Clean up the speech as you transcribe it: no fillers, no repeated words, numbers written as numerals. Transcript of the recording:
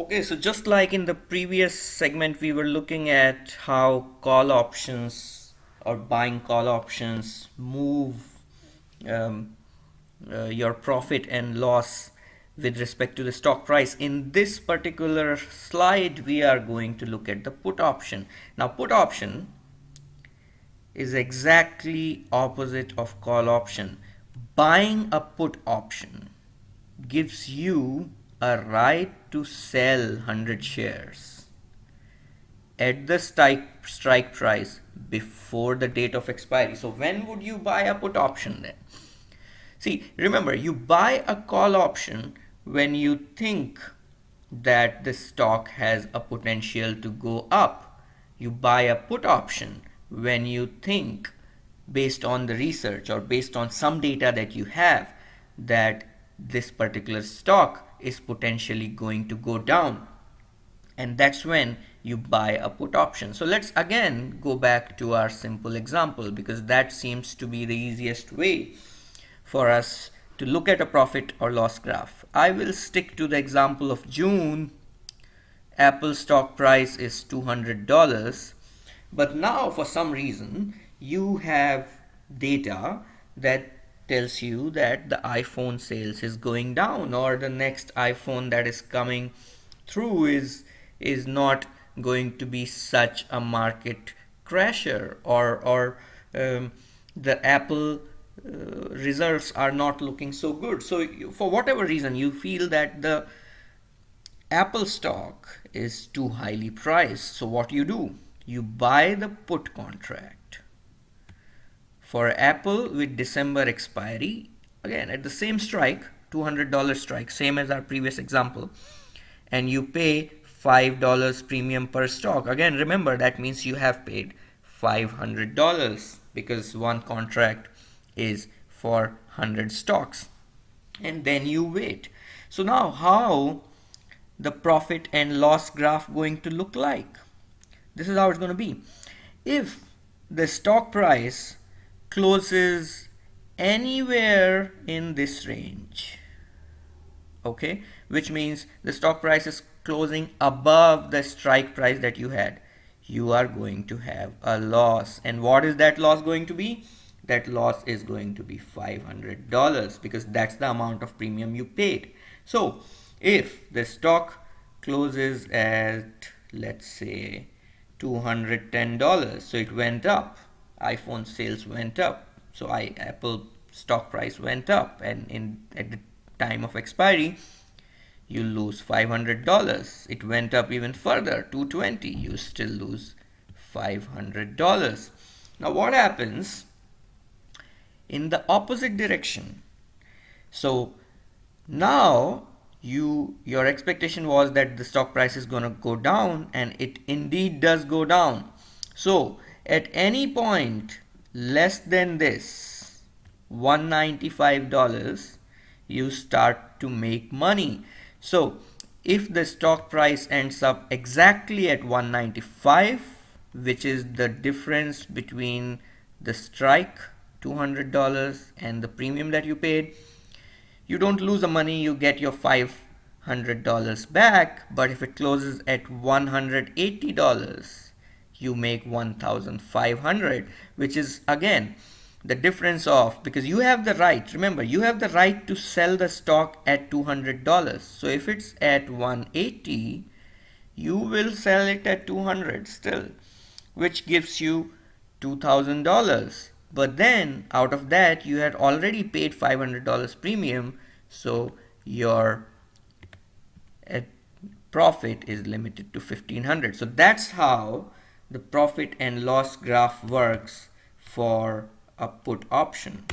Okay, so just like in the previous segment, we were looking at how call options or buying call options move um, your profit and loss with respect to the stock price. In this particular slide, we are going to look at the put option. Now, put option is exactly opposite of call option. Buying a put option gives you a right to sell 100 shares at the strike price before the date of expiry. So when would you buy a put option then? See, remember, you buy a call option when you think that the stock has a potential to go up. You buy a put option when you think, based on the research or based on some data that you have, that this particular stock is potentially going to go down, and that's when you buy a put option. So let's again go back to our simple example, because that seems to be the easiest way for us to look at a profit or loss graph. I will stick to the example of June. Apple stock price is $200, but now for some reason you have data that tells you that the iPhone sales is going down, or the next iPhone that is coming through is not going to be such a market crasher, or the Apple results are not looking so good. So for whatever reason you feel that the Apple stock is too highly priced. So what do? You buy the put contract for Apple with December expiry, again at the same strike, $200 strike, same as our previous example, and you pay $5 premium per stock. Again, remember, that means you have paid $500 because one contract is for 100 stocks, and then you wait. So now how the profit and loss graph going to look like? This is how it's going to be. If the stock price closes anywhere in this range, okay, which means the stock price is closing above the strike price that you had, you are going to have a loss. And what is that loss going to be? That loss is going to be $500, because that's the amount of premium you paid. So if the stock closes at, let's say, $210, so it went up, iPhone sales went up, so Apple stock price went up, and at the time of expiry you lose $500. It went up even further, $220, you still lose $500. Now what happens in the opposite direction? So now your expectation was that the stock price is going to go down, and it indeed does go down. So at any point less than this $195, you start to make money. So if the stock price ends up exactly at 195, which is the difference between the strike $200 and the premium that you paid, you don't lose the money, you get your $500 back. But if it closes at $180, you make $1,500, which is again the difference of, because you have the right, remember, you have the right to sell the stock at $200. So if it's at 180, you will sell it at 200 still, which gives you $2,000. But then out of that you had already paid $500 premium, so your profit is limited to $1,500. So that's how the profit and loss graph works for a put option.